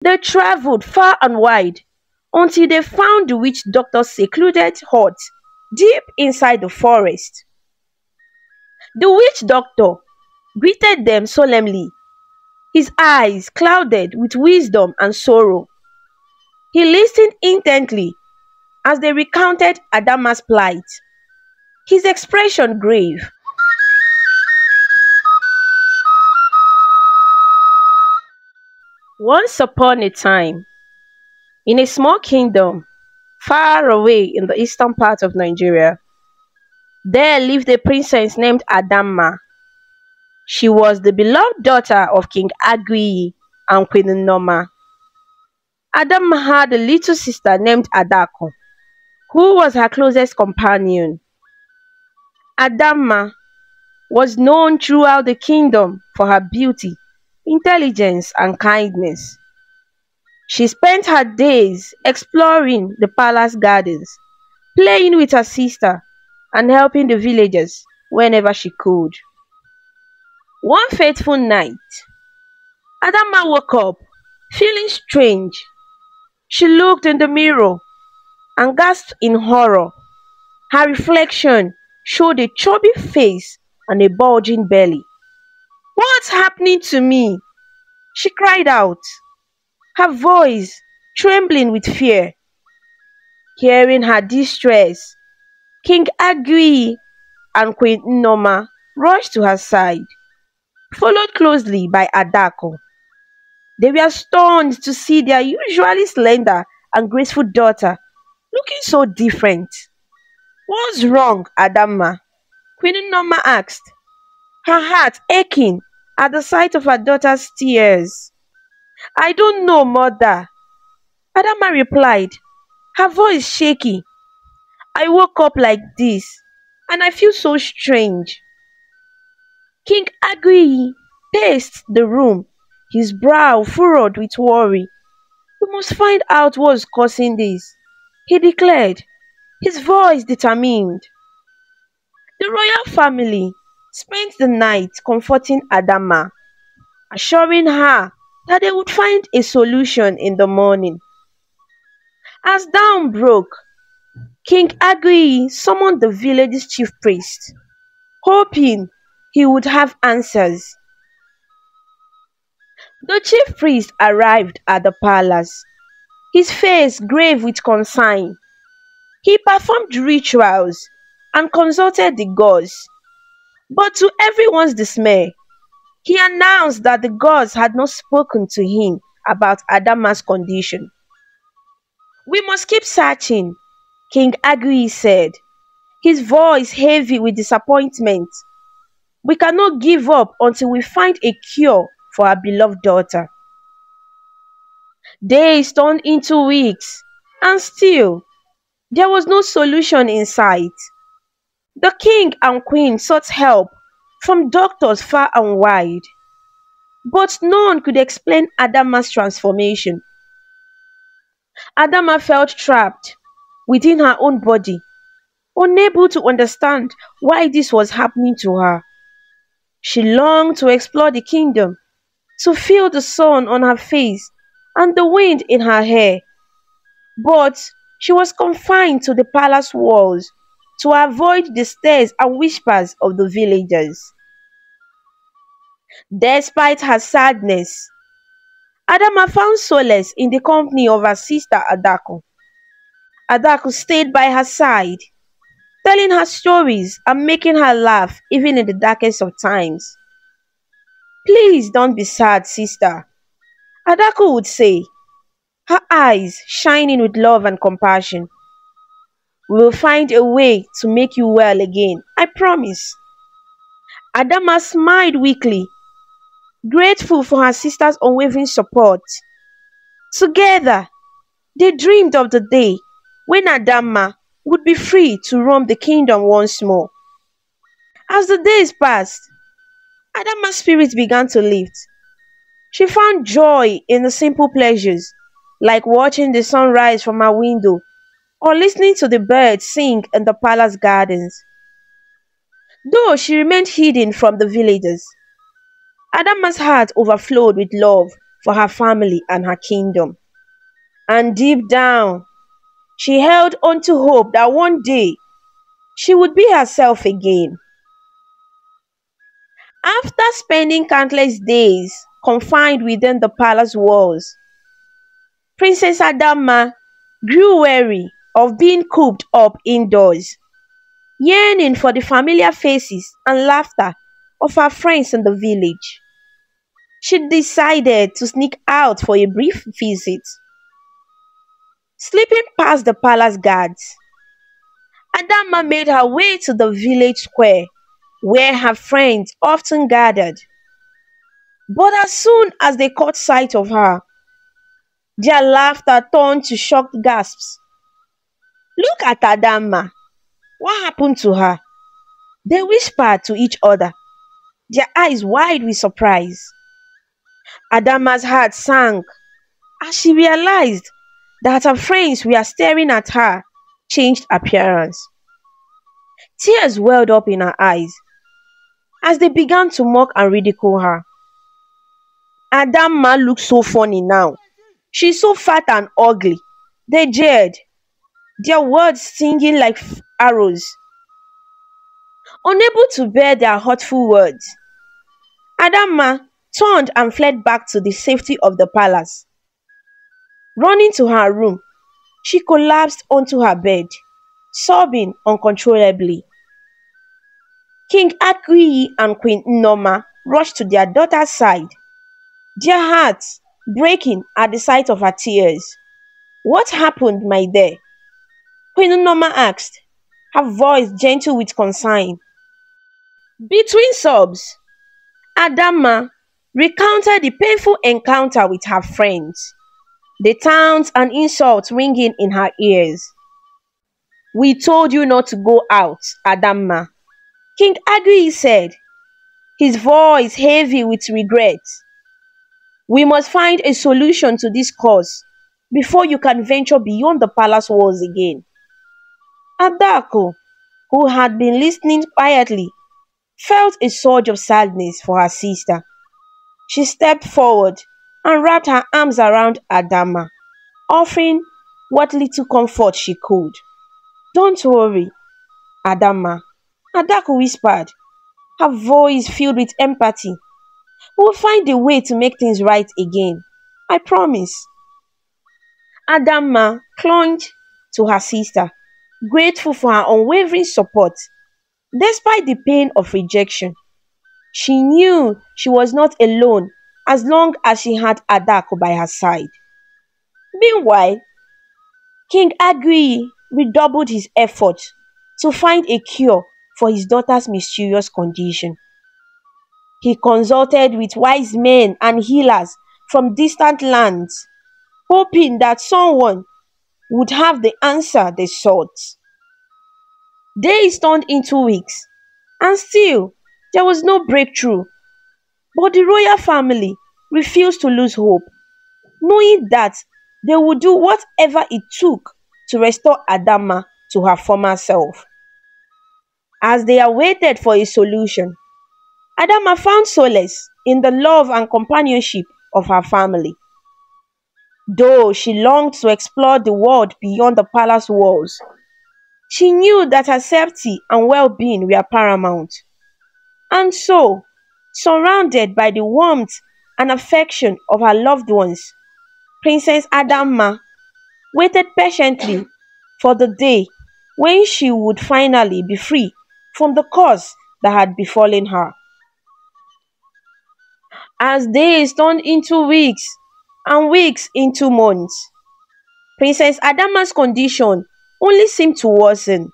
They traveled far and wide until they found the witch doctor's secluded hut deep inside the forest. The witch doctor greeted them solemnly, his eyes clouded with wisdom and sorrow. He listened intently as they recounted Adamma's plight, his expression grave. Once upon a time, in a small kingdom far away in the eastern part of Nigeria, there lived a princess named Adamma. She was the beloved daughter of King Agui and Queen Noma. Adamma had a little sister named Adako, who was her closest companion. Adamma was known throughout the kingdom for her beauty, intelligence, and kindness. She spent her days exploring the palace gardens, playing with her sister, and helping the villagers whenever she could. One fateful night, Adamma woke up feeling strange. She looked in the mirror and gasped in horror. Her reflection showed a chubby face and a bulging belly. "What's happening to me?" she cried out, her voice trembling with fear. Hearing her distress, King Agui and Queen Noma rushed to her side, followed closely by Adako. They were stunned to see their usually slender and graceful daughter looking so different. "What's wrong, Adamma?" Queen Noma asked, her heart aching at the sight of her daughter's tears. "I don't know, mother," Adamma replied, her voice shaky. "I woke up like this, and I feel so strange." King Agui paced the room, his brow furrowed with worry. "We must find out what's causing this," he declared, his voice determined. The royal family spent the night comforting Adamma, assuring her that they would find a solution in the morning. As dawn broke, King Agui summoned the village's chief priest, hoping he would have answers. The chief priest arrived at the palace, his face grave with concern. He performed rituals and consulted the gods, but to everyone's dismay, he announced that the gods had not spoken to him about Adamma's condition. "We must keep searching," King Agui said, his voice heavy with disappointment. "We cannot give up until we find a cure for our beloved daughter." Days turned into weeks, and still, there was no solution in sight. The king and queen sought help from doctors far and wide, but none could explain Adamma's transformation. Adamma felt trapped within her own body, unable to understand why this was happening to her. She longed to explore the kingdom, to feel the sun on her face and the wind in her hair, but she was confined to the palace walls to avoid the stares and whispers of the villagers. Despite her sadness, Adamma found solace in the company of her sister Adako. Adako stayed by her side, telling her stories and making her laugh even in the darkest of times. "Please don't be sad, sister," Adako would say, her eyes shining with love and compassion. "We will find a way to make you well again, I promise." Adamma smiled weakly, grateful for her sister's unwavering support. Together, they dreamed of the day when Adamma would be free to roam the kingdom once more. As the days passed, Adamma's spirit began to lift. She found joy in the simple pleasures, like watching the sun rise from her window or listening to the birds sing in the palace gardens. Though she remained hidden from the villagers, Adamma's heart overflowed with love for her family and her kingdom. And deep down, she held on to hope that one day she would be herself again. After spending countless days confined within the palace walls, Princess Adamma grew weary of being cooped up indoors, yearning for the familiar faces and laughter of her friends in the village. She decided to sneak out for a brief visit. Slipping past the palace guards, Adamma made her way to the village square where her friends often gathered. But as soon as they caught sight of her, their laughter turned to shocked gasps. "Look at Adamma. What happened to her?" they whispered to each other, their eyes wide with surprise. Adamma's heart sank as she realized that her friends were staring at her changed appearance. Tears welled up in her eyes as they began to mock and ridicule her. "Adamma looks so funny now. She's so fat and ugly," they jeered, their words stinging like arrows. Unable to bear their hurtful words, Adamma turned and fled back to the safety of the palace. Running to her room, she collapsed onto her bed, sobbing uncontrollably. King Akwi and Queen Noma rushed to their daughter's side, their hearts breaking at the sight of her tears. "What happened, my dear?" Queen Noma asked, her voice gentle with concern. Between sobs, Adamma recounted the painful encounter with her friends, the taunts and insults ringing in her ears. "We told you not to go out, Adamma," King Agui said, his voice heavy with regret. "We must find a solution to this cause before you can venture beyond the palace walls again." Adako, who had been listening quietly, felt a surge of sadness for her sister. She stepped forward and wrapped her arms around Adamma, offering what little comfort she could. "Don't worry, Adamma," Adako whispered, her voice filled with empathy. "We'll find a way to make things right again. I promise." Adamma clung to her sister, grateful for her unwavering support. Despite the pain of rejection, she knew she was not alone as long as she had Adako by her side. Meanwhile, King Agui redoubled his efforts to find a cure for his daughter's mysterious condition. He consulted with wise men and healers from distant lands, hoping that someone would have the answer they sought. Days turned into weeks, and still there was no breakthrough. But the royal family refused to lose hope, knowing that they would do whatever it took to restore Adamma to her former self. As they awaited for a solution, Adamma found solace in the love and companionship of her family. Though she longed to explore the world beyond the palace walls, she knew that her safety and well-being were paramount. And so, surrounded by the warmth and affection of her loved ones, Princess Adamma waited patiently for the day when she would finally be free from the curse that had befallen her. As days turned into weeks and weeks into months, Princess Adamma's condition only seemed to worsen,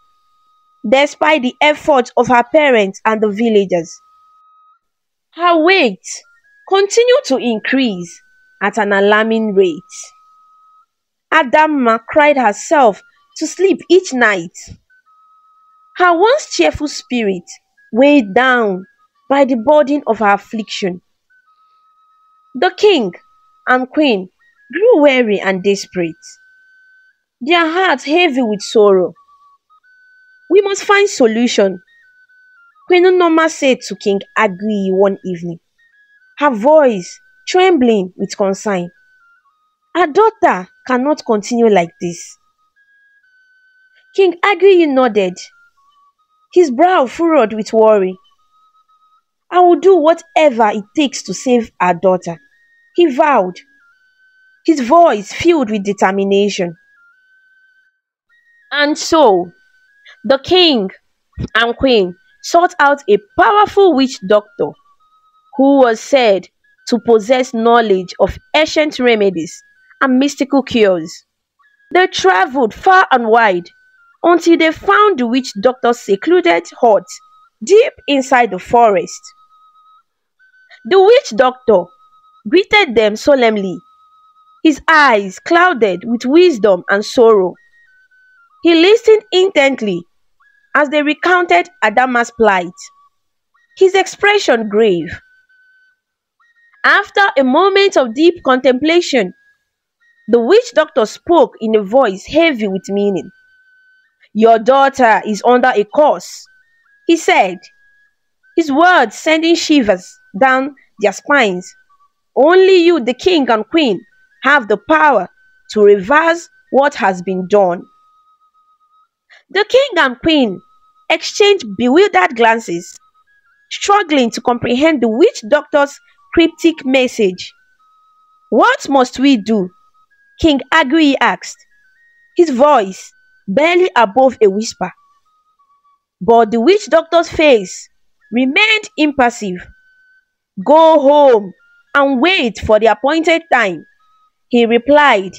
despite the efforts of her parents and the villagers. Her weight continued to increase at an alarming rate. Adamma cried herself to sleep each night, her once cheerful spirit weighed down by the burden of her affliction. The king and queen grew weary and desperate, their hearts heavy with sorrow. "We must find solution," Queen Noma said to King Agui one evening, her voice trembling with concern. Her daughter cannot continue like this. King Agriyi nodded, his brow furrowed with worry. I will do whatever it takes to save our daughter, he vowed, his voice filled with determination. And so, the king and queen sought out a powerful witch doctor who was said to possess knowledge of ancient remedies and mystical cures. They traveled far and wide until they found the witch doctor's secluded hut deep inside the forest. The witch doctor greeted them solemnly, his eyes clouded with wisdom and sorrow. He listened intently as they recounted Adamma's plight, his expression grave. After a moment of deep contemplation, the witch doctor spoke in a voice heavy with meaning. Your daughter is under a curse, he said, his words sending shivers down their spines. Only you, the king and queen, have the power to reverse what has been done. The king and queen exchanged bewildered glances, struggling to comprehend the witch doctor's cryptic message. What must we do? King Agriyi asked, his voice barely above a whisper. But the witch doctor's face remained impassive. Go home and wait for the appointed time, he replied.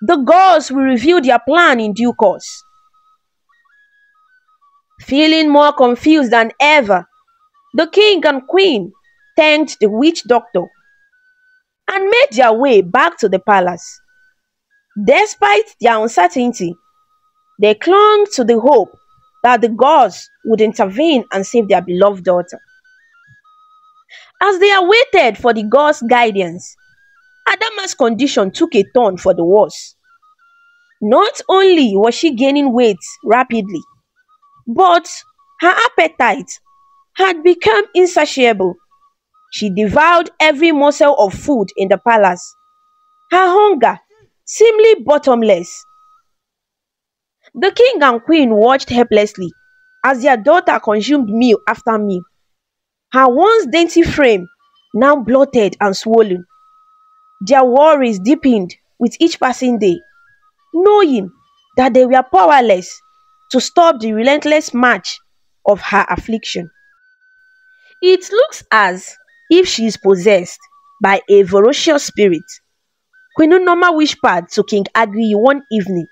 The gods will reveal their plan in due course. Feeling more confused than ever, the king and queen thanked the witch doctor and made their way back to the palace. Despite their uncertainty, they clung to the hope that the gods would intervene and save their beloved daughter. As they awaited for the gods' guidance, Adamma's condition took a turn for the worse. Not only was she gaining weight rapidly, but her appetite had become insatiable. She devoured every morsel of food in the palace, her hunger seemingly bottomless. The king and queen watched helplessly as their daughter consumed meal after meal, her once dainty frame now bloated and swollen. Their worries deepened with each passing day, knowing that they were powerless to stop the relentless march of her affliction. It looks as if she is possessed by a ferocious spirit, Queen Noma whispered to King Agriyi one evening,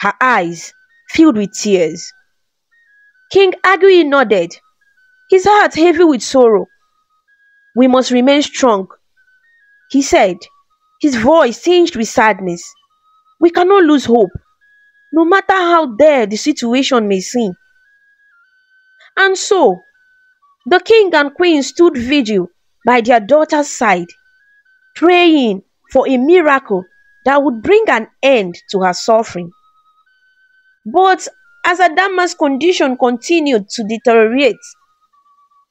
her eyes filled with tears. King Agriyi nodded, his heart heavy with sorrow. We must remain strong, he said, his voice tinged with sadness. We cannot lose hope, no matter how dire the situation may seem. And so, the king and queen stood vigil by their daughter's side, praying for a miracle that would bring an end to her suffering. But as Adamma's condition continued to deteriorate,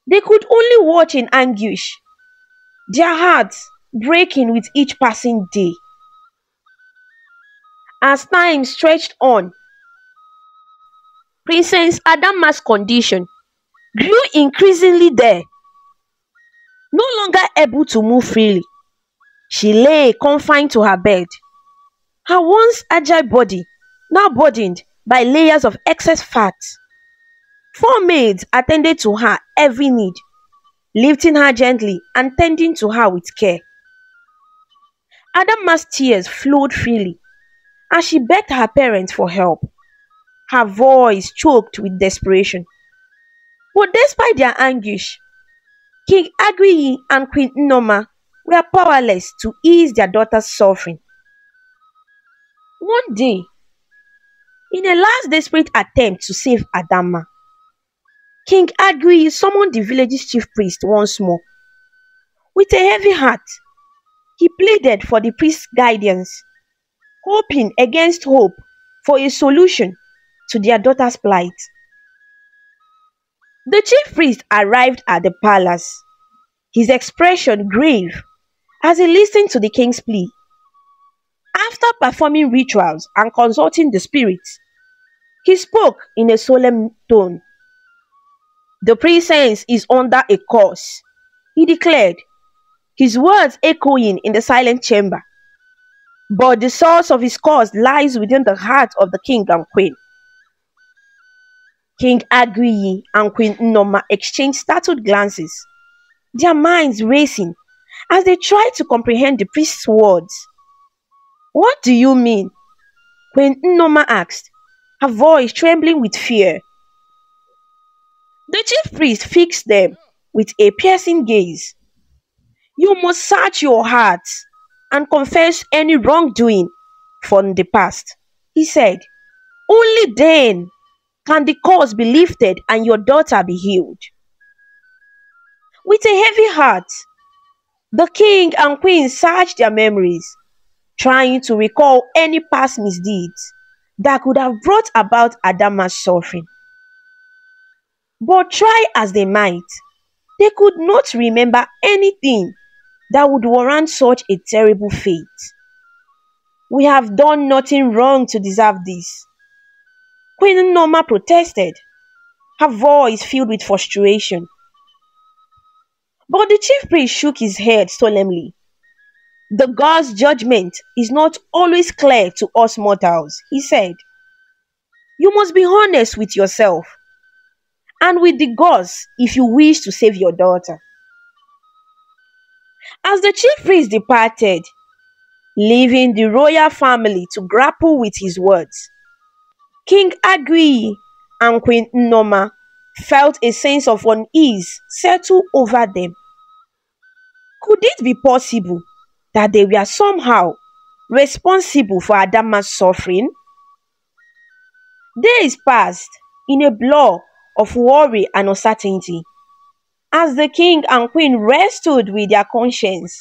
they could only watch in anguish, their hearts breaking with each passing day. As time stretched on, Princess Adamma's condition grew increasingly dire. No longer able to move freely, she lay confined to her bed, her once agile body now burdened by layers of excess fat. 4 maids attended to her every need, lifting her gently and tending to her with care. Adamma's tears flowed freely as she begged her parents for help, her voice choked with desperation. But despite their anguish, King Agriyi and Queen Noma were powerless to ease their daughter's suffering. One day, in a last desperate attempt to save Adamma, King Agriyi summoned the village's chief priest once more. With a heavy heart, he pleaded for the priest's guidance, hoping against hope for a solution to their daughter's plight. The chief priest arrived at the palace, his expression grave as he listened to the king's plea. After performing rituals and consulting the spirits, he spoke in a solemn tone. "The princess is under a curse," he declared, his words echoing in the silent chamber. "But the source of his curse lies within the heart of the king and queen." King Agriyi and Queen Nnoma exchanged startled glances, their minds racing as they tried to comprehend the priest's words. "What do you mean?" Queen Nnoma asked, her voice trembling with fear. The chief priest fixed them with a piercing gaze. "You must search your hearts and confess any wrongdoing from the past," he said. "Only then can the curse be lifted and your daughter be healed." With a heavy heart, the king and queen searched their memories, trying to recall any past misdeeds that could have brought about Adamma's suffering. But try as they might, they could not remember anything that would warrant such a terrible fate. "We have done nothing wrong to deserve this," Queen Noma protested, her voice filled with frustration. But the chief priest shook his head solemnly. "The God's judgment is not always clear to us mortals," he said. "You must be honest with yourself and with the gods if you wish to save your daughter." As the chief priest departed, leaving the royal family to grapple with his words, King Agui and Queen Nnoma felt a sense of unease settle over them. Could it be possible that they were somehow responsible for Adamma's suffering? Days passed in a blur of worry and uncertainty. As the king and queen wrestled with their conscience,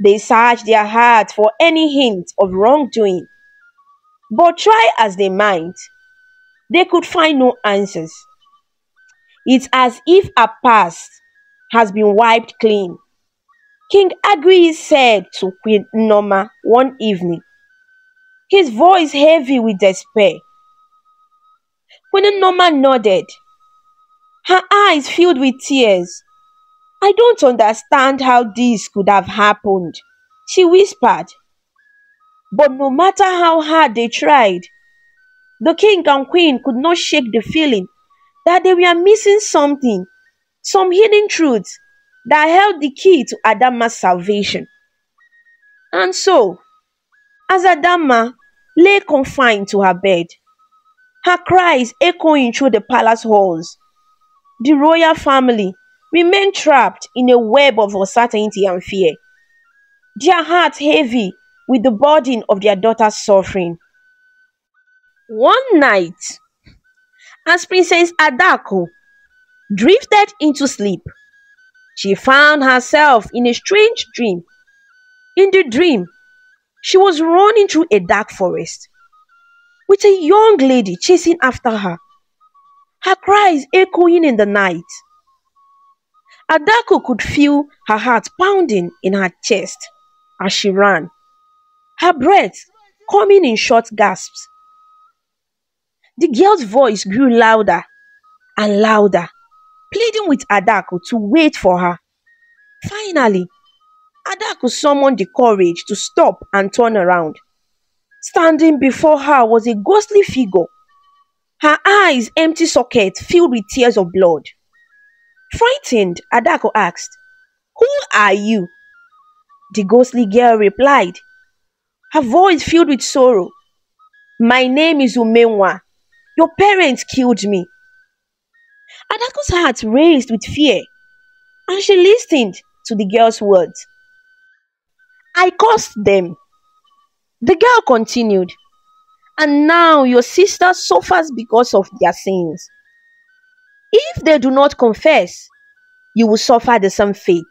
they searched their hearts for any hint of wrongdoing. But try as they might, they could find no answers. It's as if a past has been wiped clean, King Agui said to Queen Nnoma one evening, his voice heavy with despair. Queen Nnoma nodded, her eyes filled with tears. "I don't understand how this could have happened," she whispered. But no matter how hard they tried, the king and queen could not shake the feeling that they were missing something, some hidden truth that held the key to Adamma's salvation. And so, as Adamma lay confined to her bed, her cries echoing through the palace halls, the royal family remained trapped in a web of uncertainty and fear, their hearts heavy with the burden of their daughter's suffering. One night, as Princess Adako drifted into sleep, she found herself in a strange dream. In the dream, she was running through a dark forest, with a young lady chasing after her, her cries echoing in the night. Adako could feel her heart pounding in her chest as she ran, her breath coming in short gasps. The girl's voice grew louder and louder, pleading with Adako to wait for her. Finally, Adako summoned the courage to stop and turn around. Standing before her was a ghostly figure, her eyes empty sockets filled with tears of blood. Frightened, Adako asked, "Who are you?" The ghostly girl replied, her voice filled with sorrow, "My name is Umenwa. Your parents killed me." Adako's heart raced with fear, and she listened to the girl's words. "I cursed them," the girl continued, "and now your sister suffers because of their sins. If they do not confess, you will suffer the same fate."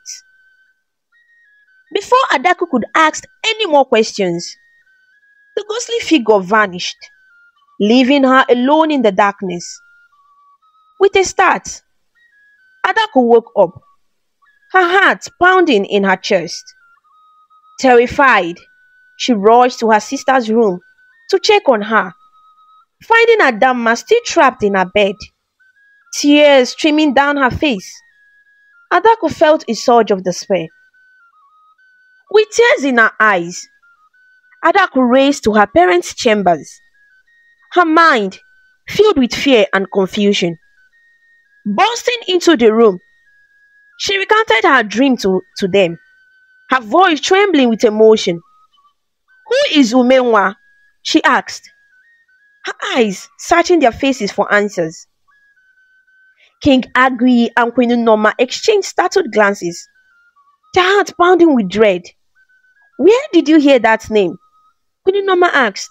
Before Adako could ask any more questions, the ghostly figure vanished, leaving her alone in the darkness. With a start, Adako woke up, her heart pounding in her chest. Terrified, she rushed to her sister's room to check on her, finding Adamma still trapped in her bed, tears streaming down her face. Adako felt a surge of despair. With tears in her eyes, Adako raced to her parents' chambers, her mind filled with fear and confusion. Bursting into the room, she recounted her dream to them, her voice trembling with emotion. "Who is Umenwa?" she asked, her eyes searching their faces for answers. King Agui and Queen Noma exchanged startled glances, their hearts pounding with dread. "Where did you hear that name?" Queen Noma asked,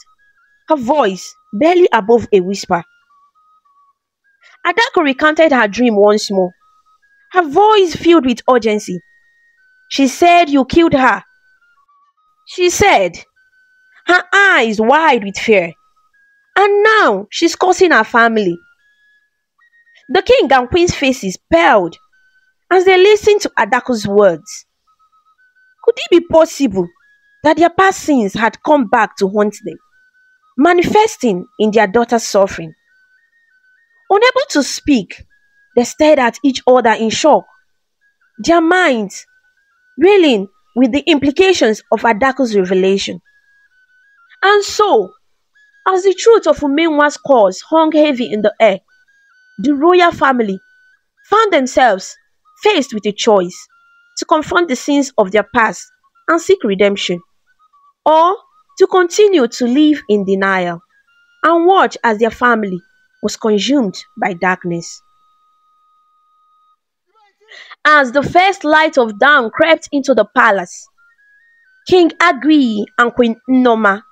her voice barely above a whisper. Adako recounted her dream once more, her voice filled with urgency. "She said you killed her," she said, her eyes wide with fear. "And now she's cursing her family." The king and queen's faces paled as they listened to Adako's words. Could it be possible that their past sins had come back to haunt them, manifesting in their daughter's suffering? Unable to speak, they stared at each other in shock, their minds reeling with the implications of Adako's revelation. And so, as the truth of Umenwa's cause hung heavy in the air, the royal family found themselves faced with a choice: to confront the sins of their past and seek redemption, or to continue to live in denial and watch as their family was consumed by darkness. As the first light of dawn crept into the palace, King Agui and Queen Noma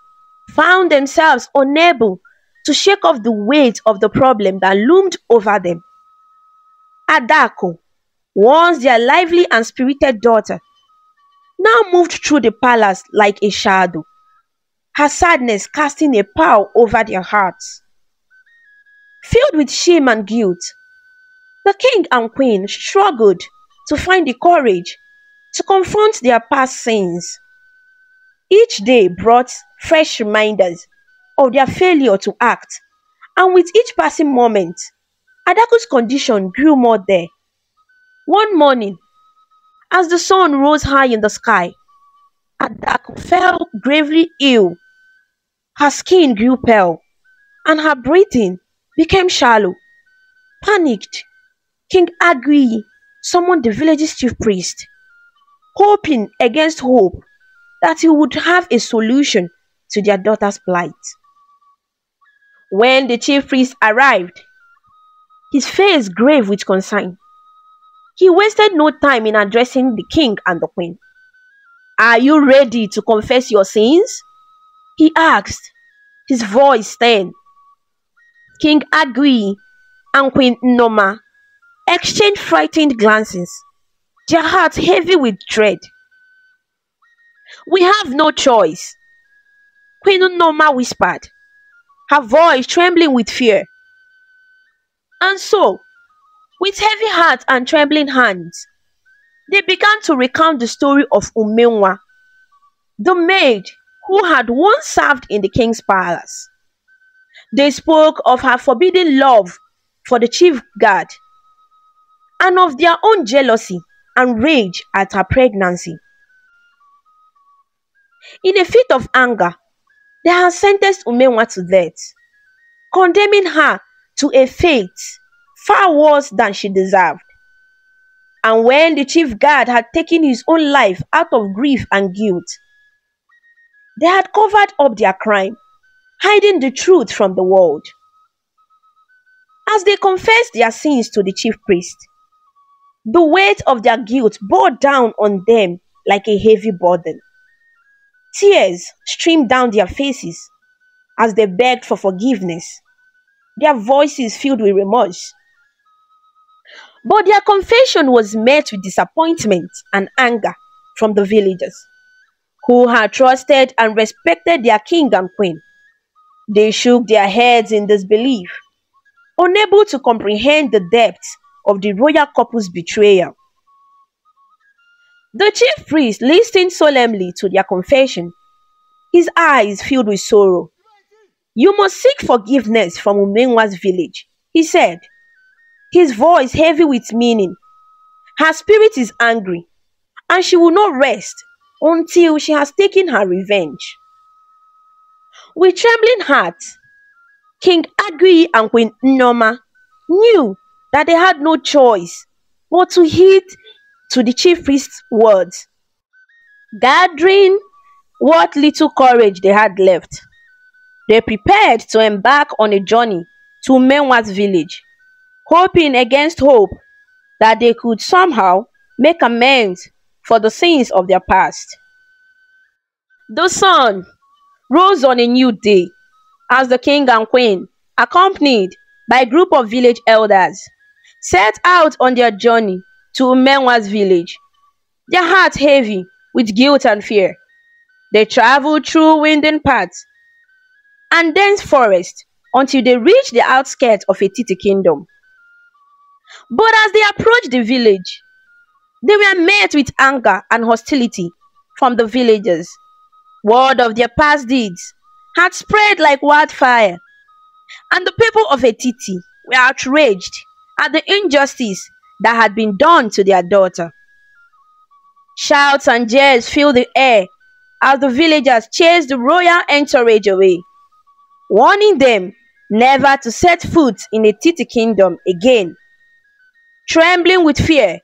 found themselves unable to shake off the weight of the problem that loomed over them. Adako, once their lively and spirited daughter, now moved through the palace like a shadow, her sadness casting a pall over their hearts. Filled with shame and guilt, the king and queen struggled to find the courage to confront their past sins. Each day brought fresh reminders of their failure to act, and with each passing moment, Adako's condition grew more dire. One morning, as the sun rose high in the sky, Adako fell gravely ill. Her skin grew pale, and her breathing became shallow. Panicked, King Agui summoned the village's chief priest, hoping against hope that he would have a solution to their daughter's plight. When the chief priest arrived, his face grave with concern, he wasted no time in addressing the king and the queen. "Are you ready to confess your sins?" he asked, his voice stern. King Agui and Queen Noma exchanged frightened glances, their hearts heavy with dread. "We have no choice," Queen Noma whispered, her voice trembling with fear. And so, with heavy hearts and trembling hands, they began to recount the story of Umenwa, the maid who had once served in the king's palace. They spoke of her forbidden love for the chief guard, and of their own jealousy and rage at her pregnancy. In a fit of anger, they had sentenced Umenwa to death, condemning her to a fate far worse than she deserved. And when the chief guard had taken his own life out of grief and guilt, they had covered up their crime, hiding the truth from the world. As they confessed their sins to the chief priest, the weight of their guilt bore down on them like a heavy burden. Tears streamed down their faces as they begged for forgiveness, their voices filled with remorse. But their confession was met with disappointment and anger from the villagers, who had trusted and respected their king and queen. They shook their heads in disbelief, unable to comprehend the depth of the royal couple's betrayal. The chief priest listened solemnly to their confession, his eyes filled with sorrow. "You must seek forgiveness from Umenwa's village," he said, his voice heavy with meaning. "Her spirit is angry, and she will not rest until she has taken her revenge." With trembling hearts, King Agui and Queen Nneoma knew that they had no choice but to heed to the chief priest's words. Gathering what little courage they had left, they prepared to embark on a journey to Umenwa's village, hoping against hope that they could somehow make amends for the sins of their past. The sun rose on a new day as the king and queen, accompanied by a group of village elders, set out on their journey to Umenwa's village, their hearts heavy with guilt and fear. They traveled through winding paths and dense forest until they reached the outskirts of a Titi kingdom. But as they approached the village, they were met with anger and hostility from the villagers. Word of their past deeds had spread like wildfire, and the people of Etiti were outraged at the injustice that had been done to their daughter. Shouts and jeers filled the air as the villagers chased the royal entourage away, warning them never to set foot in a Titi kingdom again. Trembling with fear,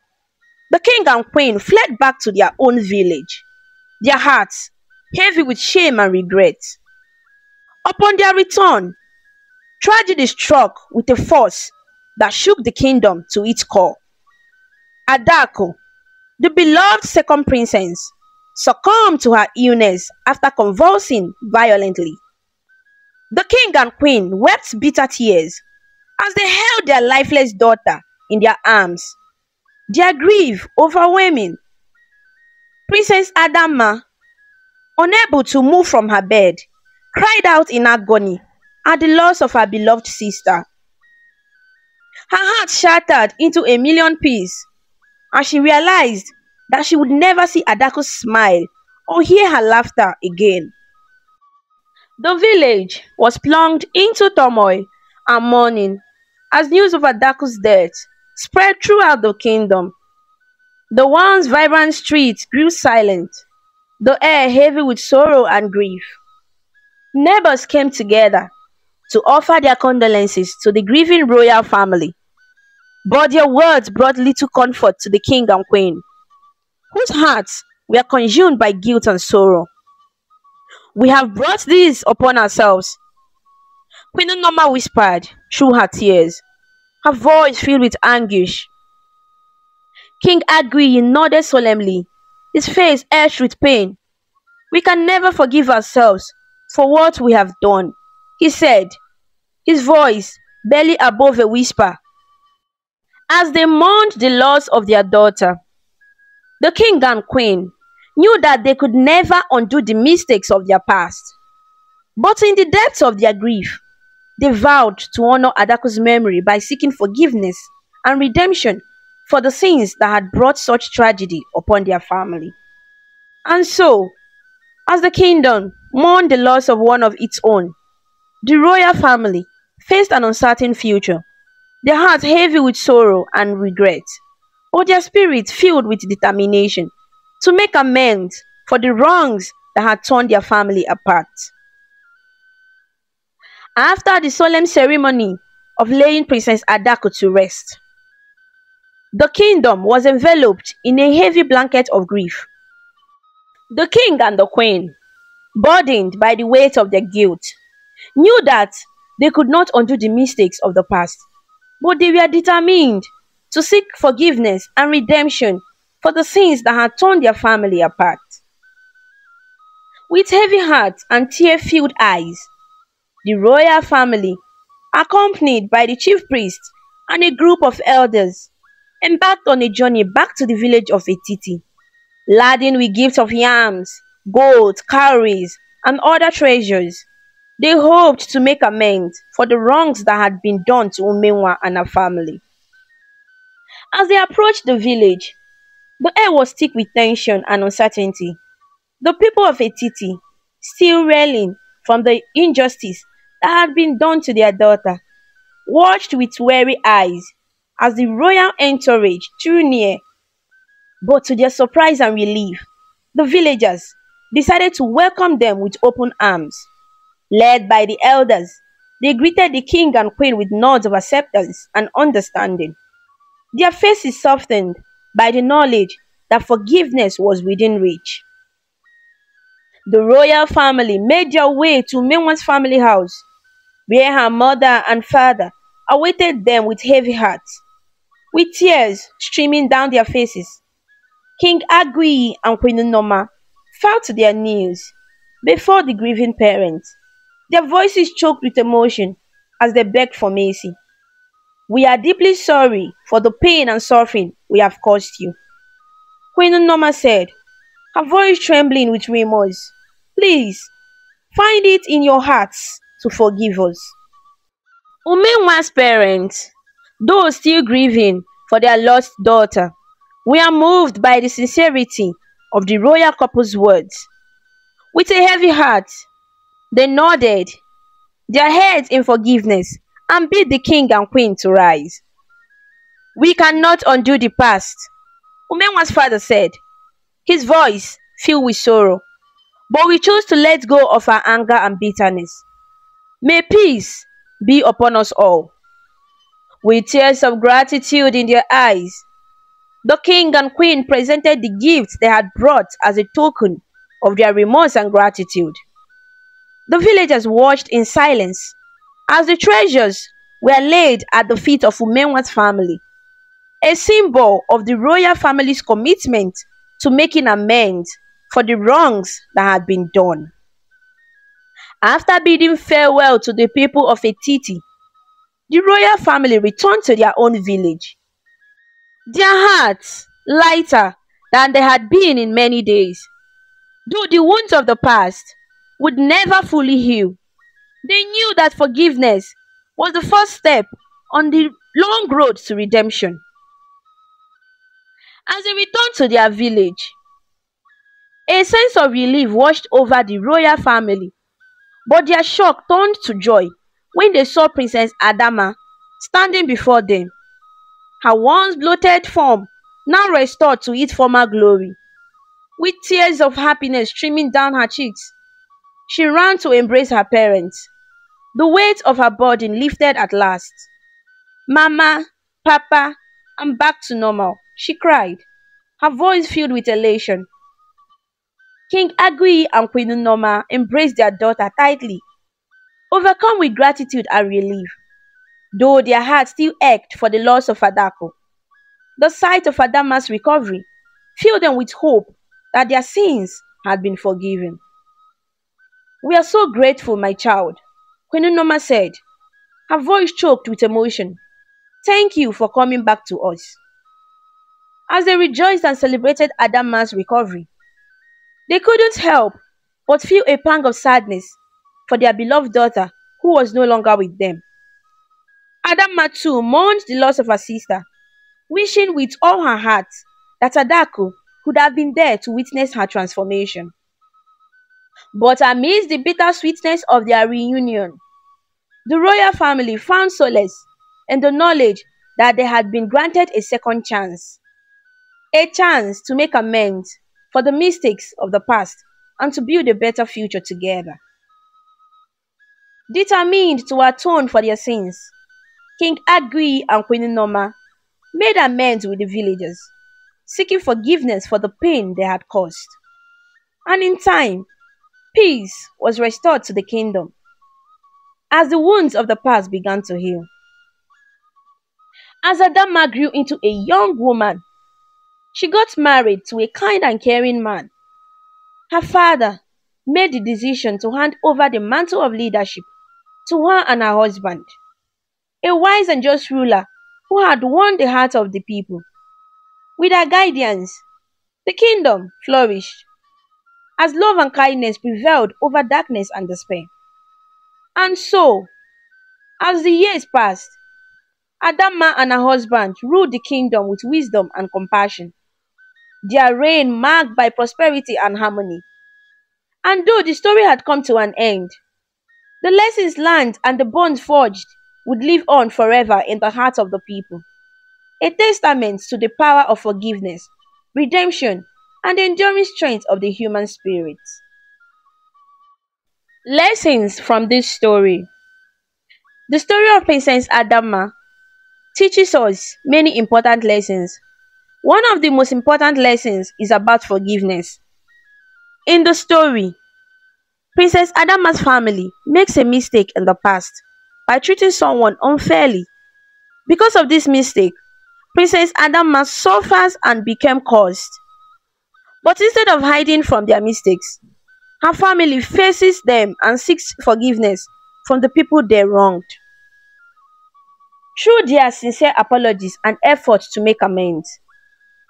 the king and queen fled back to their own village, their hearts heavy with shame and regret. Upon their return, tragedy struck with a force that shook the kingdom to its core. Adako, the beloved second princess, succumbed to her illness after convulsing violently. The king and queen wept bitter tears as they held their lifeless daughter in their arms, their grief overwhelming. Princess Adamma, unable to move from her bed, cried out in agony at the loss of her beloved sister. Her heart shattered into a million pieces as she realized that she would never see Adako's smile or hear her laughter again. The village was plunged into turmoil and mourning as news of Adako's death spread throughout the kingdom. The once vibrant streets grew silent, the air heavy with sorrow and grief. Neighbors came together to offer their condolences to the grieving royal family, but their words brought little comfort to the king and queen, whose hearts were consumed by guilt and sorrow. "We have brought this upon ourselves," Queen Nneoma whispered through her tears, her voice filled with anguish. King Agui nodded solemnly, his face etched with pain. "We can never forgive ourselves for what we have done," he said, his voice barely above a whisper. As they mourned the loss of their daughter, the king and queen knew that they could never undo the mistakes of their past. But in the depths of their grief, they vowed to honor Adako's memory by seeking forgiveness and redemption for the sins that had brought such tragedy upon their family. And so, as the kingdom mourned the loss of one of its own, the royal family faced an uncertain future, their hearts heavy with sorrow and regret, but their spirits filled with determination to make amends for the wrongs that had torn their family apart. After the solemn ceremony of laying Princess Adako to rest, the kingdom was enveloped in a heavy blanket of grief. The king and the queen, burdened by the weight of their guilt, knew that they could not undo the mistakes of the past, but they were determined to seek forgiveness and redemption for the sins that had torn their family apart. With heavy hearts and tear-filled eyes, the royal family, accompanied by the chief priest and a group of elders, embarked on a journey back to the village of Etiti, laden with gifts of yams, gold, cowries, and other treasures. They hoped to make amends for the wrongs that had been done to Umenwa and her family. As they approached the village, The air was thick with tension and uncertainty. The people of Etiti, still reeling from the injustice that had been done to their daughter, watched with weary eyes as the royal entourage drew near. But to their surprise and relief, the villagers decided to welcome them with open arms. Led by the elders, they greeted the king and queen with nods of acceptance and understanding. Their faces softened by the knowledge that forgiveness was within reach. The royal family made their way to Menwa's family house, where her mother and father awaited them with heavy hearts. With tears streaming down their faces, King Agui and Queen Noma fell to their knees before the grieving parents, their voices choked with emotion as they begged for mercy. "We are deeply sorry for the pain and suffering we have caused you," Queen Noma said, her voice trembling with remorse. "Please, find it in your hearts to forgive us." Umenwa's parents, though still grieving for their lost daughter, were moved by the sincerity of the royal couple's words. With a heavy heart, they nodded their heads in forgiveness and bid the king and queen to rise. "We cannot undo the past," Umenwa's father said, his voice filled with sorrow, "but we choose to let go of our anger and bitterness. May peace be upon us all." With tears of gratitude in their eyes, the king and queen presented the gifts they had brought as a token of their remorse and gratitude. The villagers watched in silence as the treasures were laid at the feet of Umenwa's family, a symbol of the royal family's commitment to making amends for the wrongs that had been done. After bidding farewell to the people of Etiti, the royal family returned to their own village, their hearts lighter than they had been in many days. Though the wounds of the past would never fully heal, they knew that forgiveness was the first step on the long road to redemption. As they returned to their village, a sense of relief washed over the royal family, but their shock turned to joy when they saw Princess Adamma standing before them, her once bloated form now restored to its former glory. With tears of happiness streaming down her cheeks, she ran to embrace her parents. The weight of her burden lifted at last. "Mama, Papa, I'm back to normal," she cried, her voice filled with elation. King Agui and Queen Noma embraced their daughter tightly, overcome with gratitude and relief, though their hearts still ached for the loss of Adako. The sight of Adama's recovery filled them with hope that their sins had been forgiven. "We are so grateful, my child," Queen Noma said, her voice choked with emotion. "Thank you for coming back to us." As they rejoiced and celebrated Adama's recovery, they couldn't help but feel a pang of sadness for their beloved daughter who was no longer with them. Adamma too mourned the loss of her sister, wishing with all her heart that Adako could have been there to witness her transformation. But amidst the bitter sweetness of their reunion, the royal family found solace in the knowledge that they had been granted a second chance, a chance to make amends for the mistakes of the past and to build a better future together. Determined to atone for their sins, King Agui and Queen Noma made amends with the villagers, seeking forgiveness for the pain they had caused. And in time, peace was restored to the kingdom as the wounds of the past began to heal. As Adamma grew into a young woman, she got married to a kind and caring man. Her father made the decision to hand over the mantle of leadership to her and her husband, a wise and just ruler who had won the hearts of the people. With her guidance, the kingdom flourished as love and kindness prevailed over darkness and despair. And so, as the years passed, Adamma and her husband ruled the kingdom with wisdom and compassion. their reign marked by prosperity and harmony. And though the story had come to an end, the lessons learned and the bonds forged would live on forever in the hearts of the people, a testament to the power of forgiveness, redemption, and the enduring strength of the human spirit. Lessons from this story. The story of Princess Adamma teaches us many important lessons. One of the most important lessons is about forgiveness. In the story, Princess Adamma's family makes a mistake in the past by treating someone unfairly. Because of this mistake, Princess Adamma suffers and became cursed. But instead of hiding from their mistakes, her family faces them and seeks forgiveness from the people they wronged. Through their sincere apologies and efforts to make amends,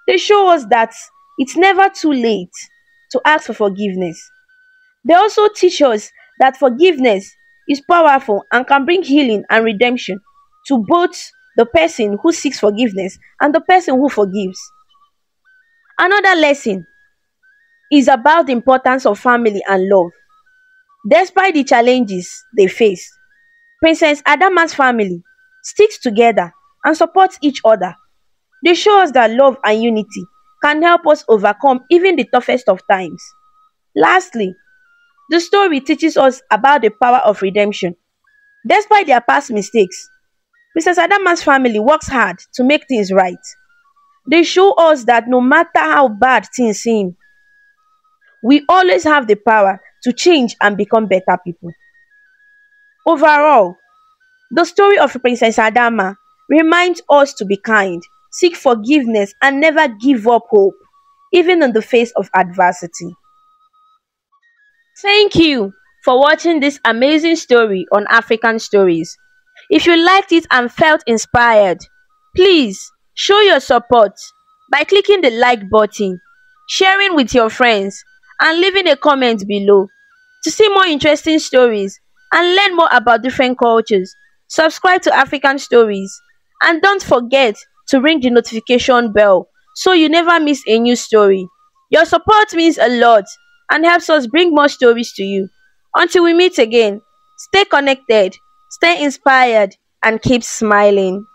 they show us that it's never too late to ask for forgiveness. They also teach us that forgiveness is powerful and can bring healing and redemption to both the person who seeks forgiveness and the person who forgives. Another lesson is about the importance of family and love. Despite the challenges they face, Princess Adama's family sticks together and supports each other. They show us that love and unity can help us overcome even the toughest of times. Lastly, the story teaches us about the power of redemption. Despite their past mistakes, Princess Adama's family works hard to make things right. They show us that no matter how bad things seem, we always have the power to change and become better people. Overall, the story of Princess Adama reminds us to be kind, seek forgiveness, and never give up hope, even in the face of adversity. Thank you for watching this amazing story on African Stories. If you liked it and felt inspired, please show your support by clicking the like button, sharing with your friends, and leaving a comment below. To see more interesting stories and learn more about different cultures, subscribe to African Stories, and don't forget to ring the notification bell so you never miss a new story. Your support means a lot and helps us bring more stories to you. Until we meet again, stay connected, stay inspired, and keep smiling.